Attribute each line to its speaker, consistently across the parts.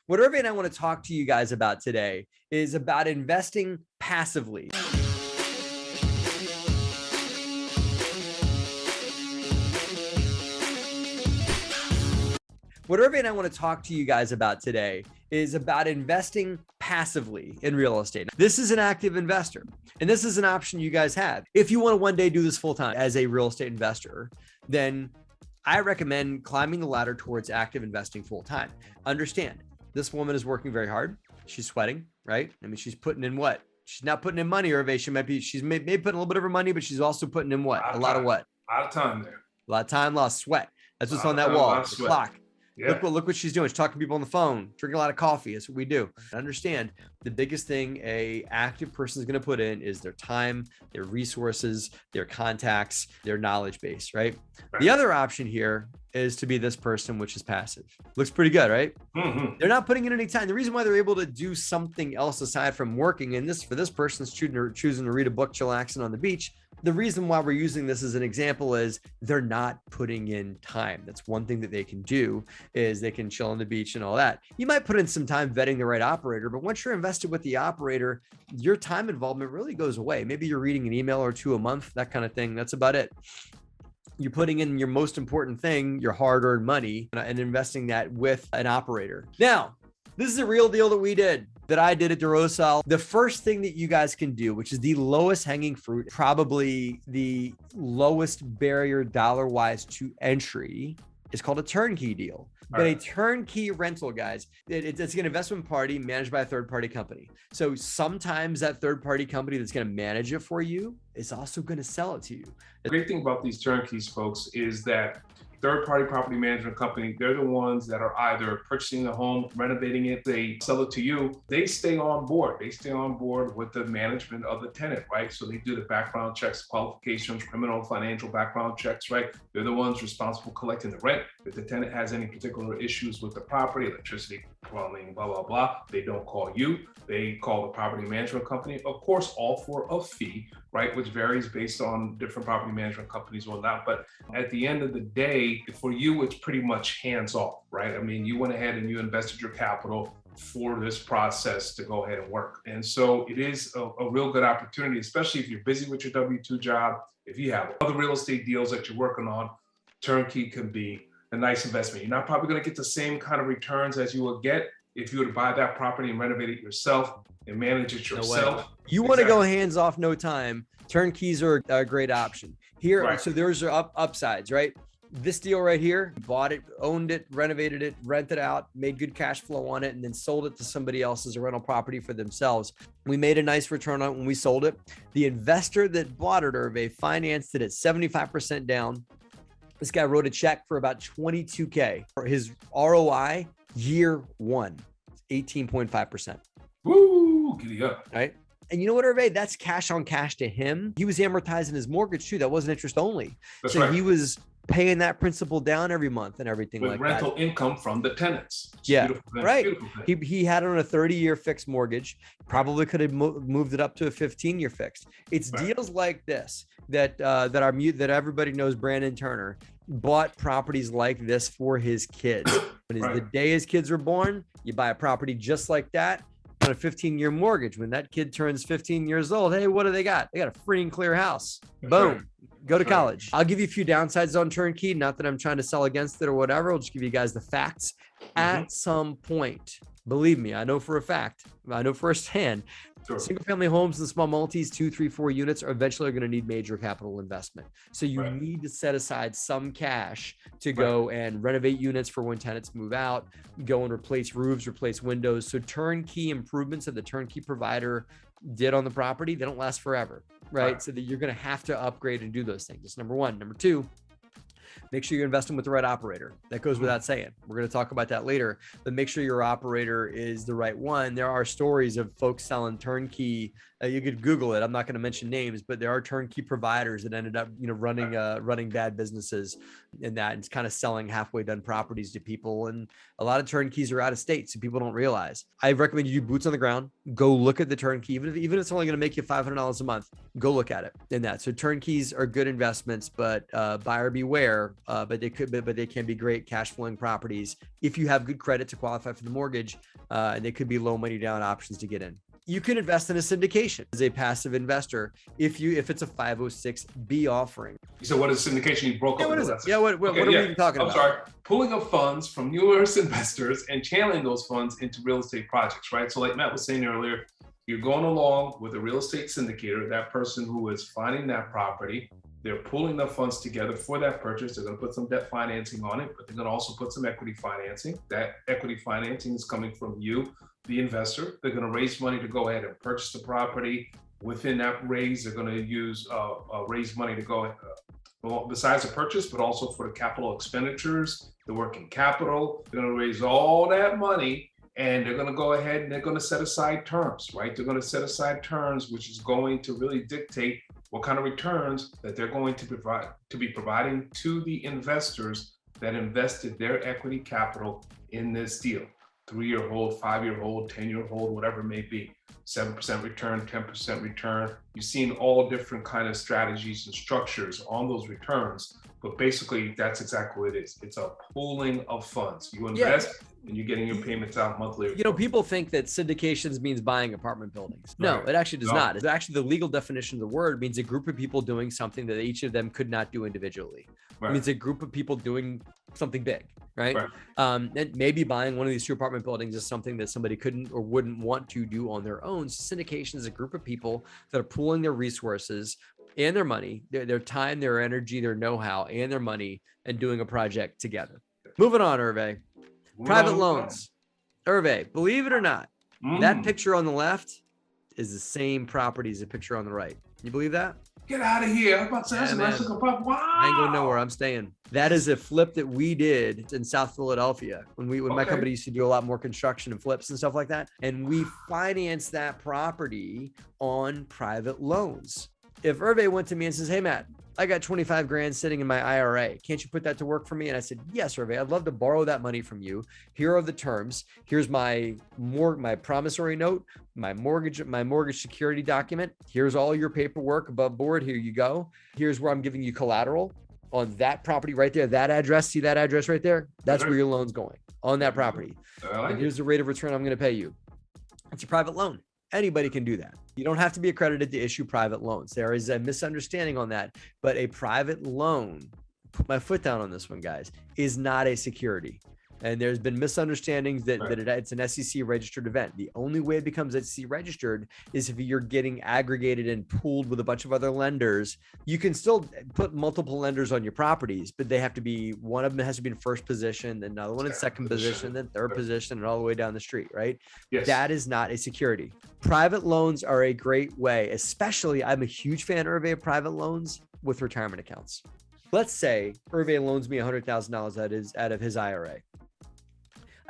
Speaker 1: What Herve and I want to talk to you guys about today is about investing passively. What Herve and I want to talk to you guys about today is about investing passively in real estate. This is an active investor, and this is an option you guys have. If you want to one day do this full time as a real estate investor, then I recommend climbing the ladder towards active investing full time. Understand, this woman is working very hard. She's sweating, right? I mean, she's putting in what? She's not putting in money, Herve. She's maybe putting a little bit of her money, but she's also putting in what? A lot of what?
Speaker 2: A lot of time there.
Speaker 1: A lot of time, a lot of sweat. That's what's on that wall, the clock.
Speaker 2: Yeah.
Speaker 1: Look what she's doing. She's talking to people on the phone, drinking a lot of coffee. That's what we do. Understand, the biggest thing a active person is going to put in is their time, their resources, their contacts, their knowledge base, right? The other option here is to be this person, which is passive. Looks pretty good, right?
Speaker 2: Mm-hmm.
Speaker 1: They're not putting in any time. The reason why they're able to do something else aside from working, and this for this person is choosing to read a book, chillaxing on the beach. The reason why we're using this as an example is they're not putting in time. That's one thing that they can do, is they can chill on the beach and all that. You might put in some time vetting the right operator, but once you're invested with the operator, your time involvement really goes away. Maybe you're reading an email or two a month, that kind of thing. That's about it. You're putting in your most important thing, your hard-earned money, and investing that with an operator. Now, this is a real deal that I did at DeRosa. The first thing that you guys can do, which is the lowest hanging fruit, probably the lowest barrier dollar-wise to entry, is called a turnkey deal. But a turnkey rental, guys, it's an investment party managed by a third-party company. So sometimes that third-party company that's going to manage it for you is also going to sell it to you.
Speaker 2: The great thing about these turnkeys, folks, is that third-party property management company, they're the ones that are either purchasing the home, renovating it, they sell it to you. They stay on board. They stay on board with the management of the tenant, right? So they do the background checks, qualifications, criminal, financial background checks, right? They're the ones responsible for collecting the rent. If the tenant has any particular issues with the property, electricity, plumbing, blah, blah, blah, they don't call you. They call the property management company, of course, all for a fee, right? Which varies based on different property management companies or not. But at the end of the day, for you, it's pretty much hands off, right? I mean, you went ahead and you invested your capital for this process to go ahead and work. And so it is a real good opportunity, especially if you're busy with your W-2 job. If you have other real estate deals that you're working on, turnkey can be a nice investment. You're not probably going to get the same kind of returns as you would get if you were to buy that property and renovate it yourself and manage it yourself.
Speaker 1: You want to go hands off, no time. Turnkeys are a great option here. Right. So there's upsides, right? This deal right here, bought it, owned it, renovated it, rented out, made good cash flow on it, and then sold it to somebody else as a rental property for themselves. We made a nice return on it when we sold it. The investor that bought it, Herve, financed it at 75% down. This guy wrote a check for about $22K. His ROI year one, 18.5%.
Speaker 2: Woo, giddy up.
Speaker 1: Right? And you know what, Herve? That's cash on cash to him. He was amortizing his mortgage too. That wasn't interest only.
Speaker 2: That's
Speaker 1: so
Speaker 2: right.
Speaker 1: He was paying that principal down every month and everything
Speaker 2: with
Speaker 1: like
Speaker 2: rental
Speaker 1: that.
Speaker 2: Income from the tenants. It's
Speaker 1: yeah, right.
Speaker 2: He
Speaker 1: had it on a 30-year fixed mortgage. Probably could have moved it up to a 15-year fixed. It's deals like this that everybody knows. Brandon Turner bought properties like this for his kids. When the day his kids were born, you buy a property just like that on a 15-year mortgage. When that kid turns 15 years old, hey, what do they got? They got a free and clear house. Boom. Go to college. I'll give you a few downsides on turnkey. Not that I'm trying to sell against it or whatever. I'll just give you guys the facts. At some point, believe me, I know for a fact, I know firsthand, single family homes and small multis, 2, 3, 4 units are eventually going to need major capital investment. So you need to set aside some cash to go and renovate units for when tenants move out, go and replace roofs, replace windows. So turnkey improvements that the turnkey provider did on the property, they don't last forever, right? So that you're going to have to upgrade and do those things. That's number one. Number two, make sure you're investing with the right operator. That goes without saying. We're going to talk about that later, but make sure your operator is the right one. There are stories of folks selling turnkey. You could Google it. I'm not going to mention names, but there are turnkey providers that ended up, running bad businesses and that, and kind of selling halfway done properties to people. And a lot of turnkeys are out of state, so people don't realize. I recommend you do boots on the ground. Go look at the turnkey, even if it's only going to make you $500 a month. Go look at it in that. So turnkeys are good investments, but buyer beware. rare, but they can be great cash flowing properties if you have good credit to qualify for the mortgage. And they could be low money down options to get in. You can invest in a syndication as a passive investor if it's a 506B offering.
Speaker 2: So what is syndication? You broke up.
Speaker 1: What is it? What are we even talking about?
Speaker 2: I'm sorry. Pulling up funds from numerous investors and channeling those funds into real estate projects, right? So like Matt was saying earlier, you're going along with a real estate syndicator, that person who is finding that property. They're pulling the funds together for that purchase. They're going to put some debt financing on it, but they're going to also put some equity financing. That equity financing is coming from you, the investor. They're going to raise money to go ahead and purchase the property. Within that raise, they're going to use raise money to go besides the purchase, but also for the capital expenditures, the working capital. They're going to raise all that money, and they're going to go ahead and they're going to set aside terms, right? They're going to set aside terms, which is going to really dictate what kind of returns that they're going to be providing to the investors that invested their equity capital in this deal. 3-year hold, 5-year hold, 10-year hold, whatever it may be. 7% return, 10% return. You've seen all different kind of strategies and structures on those returns, but basically that's exactly what it is. It's a pooling of funds. You invest and you're getting your payments out monthly.
Speaker 1: You know, people think that syndications means buying apartment buildings. No, it actually does not. It's actually, the legal definition of the word means a group of people doing something that each of them could not do individually. It means a group of people doing something big, right? And maybe buying one of these 2 apartment buildings is something that somebody couldn't or wouldn't want to do on their own. So syndication is a group of people that are pooling their resources and their money, their time, their energy, their know-how, and their money, and doing a project together. Moving on, Herve. Private loans. Herve, believe it or not, that picture on the left is the same property as the picture on the right. You believe that?
Speaker 2: Get out of here. I'm about to say, that's a nice looking property. Wow.
Speaker 1: I ain't going nowhere. I'm staying. That is a flip that we did in South Philadelphia when my company used to do a lot more construction and flips and stuff like that. And we financed that property on private loans. If Herve went to me and says, "Hey, Matt, I got 25 grand sitting in my IRA. Can't you put that to work for me?" And I said, "Yes, Herve, I'd love to borrow that money from you. Here are the terms. Here's my promissory note, my mortgage security document. Here's all your paperwork above board. Here you go. Here's where I'm giving you collateral on that property right there. That address, see that address right there? That's where your loan's going, on that property. And here's the rate of return I'm going to pay you." It's a private loan. Anybody can do that. You don't have to be accredited to issue private loans. There is a misunderstanding on that, but a private loan, put my foot down on this one, guys, is not a security. And there's been misunderstandings that it's an SEC registered event. The only way it becomes SEC registered is if you're getting aggregated and pooled with a bunch of other lenders. You can still put multiple lenders on your properties, but they have to be, one of them has to be in first position, then another one in second position, then third position, and all the way down the street, right? Yes. That is not a security. Private loans are a great way, especially, I'm a huge fan, Herve, of private loans with retirement accounts. Let's say Herve loans me $100,000 out of his IRA.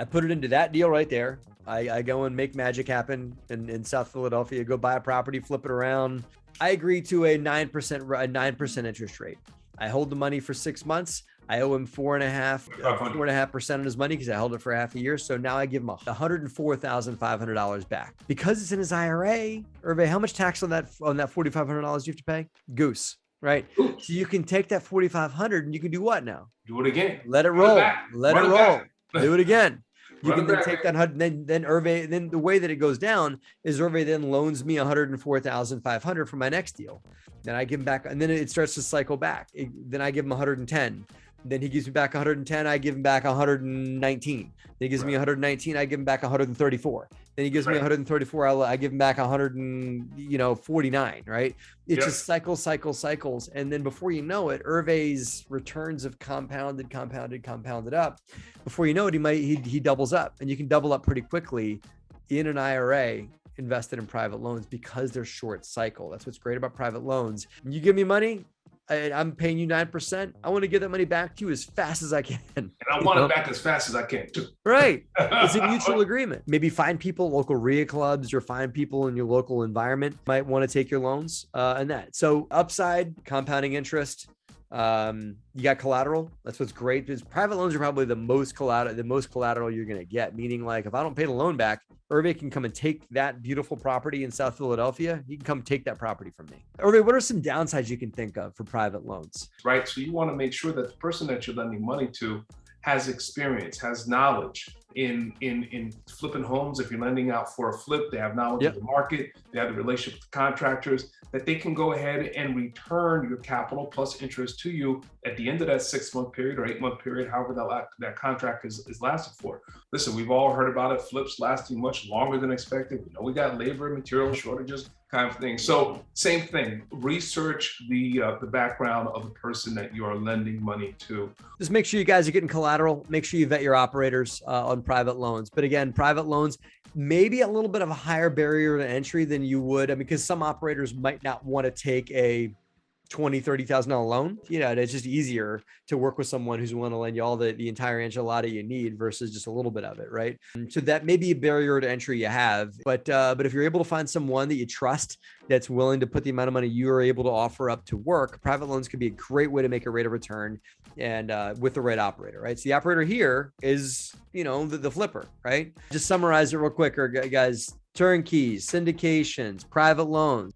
Speaker 1: I put it into that deal right there. I go and make magic happen in South Philadelphia, go buy a property, flip it around. I agree to a 9% interest rate. I hold the money for 6 months. I owe him 4.5% on his money because I held it for half a year. So now I give him $104,500 back because it's in his IRA. Herve, how much tax on that $4,500 you have to pay? Goose, right? Ooh. So you can take that $4,500 and you can do what now?
Speaker 2: Do it again.
Speaker 1: Let it roll. Let it roll. Do it again. You can then take that $100. Then Herve. Then the way that it goes down is Herve then loans me $104,500 for my next deal. Then I give him back, and then it starts to cycle back. Then I give him 110. Then he gives me back 110. I give him back 119. Then he gives me 119. I give him back 134. Then he gives me 134. I give him back 149. Right? It's just cycles. And then before you know it, Herve's returns have compounded up. Before you know it, he doubles up, and you can double up pretty quickly in an IRA invested in private loans because they're short cycle. That's what's great about private loans. You give me money, I'm paying you 9%. I want to get that money back to you as fast as I can.
Speaker 2: And I want it back as fast as I can too.
Speaker 1: Right. It's a mutual agreement. Maybe find people, local RIA clubs, or find people in your local environment might want to take your loans and that. So upside, compounding interest. You got collateral. That's what's great, because private loans are probably the most collateral you're going to get. Meaning, like, if I don't pay the loan back, Herve can come and take that beautiful property in South Philadelphia. He can come take that property from me. Herve, what are some downsides you can think of for private loans?
Speaker 2: Right. So you want to make sure that the person that you're lending money to has experience, has knowledge in flipping homes. If you're lending out for a flip, they have knowledge of the market, they have the relationship with the contractors, that they can go ahead and return your capital plus interest to you at the end of that 6-month period or 8-month period, however that contract is lasted for. Listen, we've all heard about it, flips lasting much longer than expected. We know we got labor and material shortages, kind of thing. So same thing, research the background of the person that you are lending money to.
Speaker 1: Just make sure you guys are getting collateral. Make sure you vet your operators on private loans. But again, private loans, maybe a little bit of a higher barrier to entry than you would, because some operators might not want to take a $20,000, $30,000 loan. It's just easier to work with someone who's willing to lend you all the entire enchilada you need versus just a little bit of it, right? So that may be a barrier to entry you have, but if you're able to find someone that you trust that's willing to put the amount of money you are able to offer up to work, private loans could be a great way to make a rate of return, and with the right operator, right? So the operator here is, the flipper, right? Just summarize it real quick, guys. Turnkeys, syndications, private loans.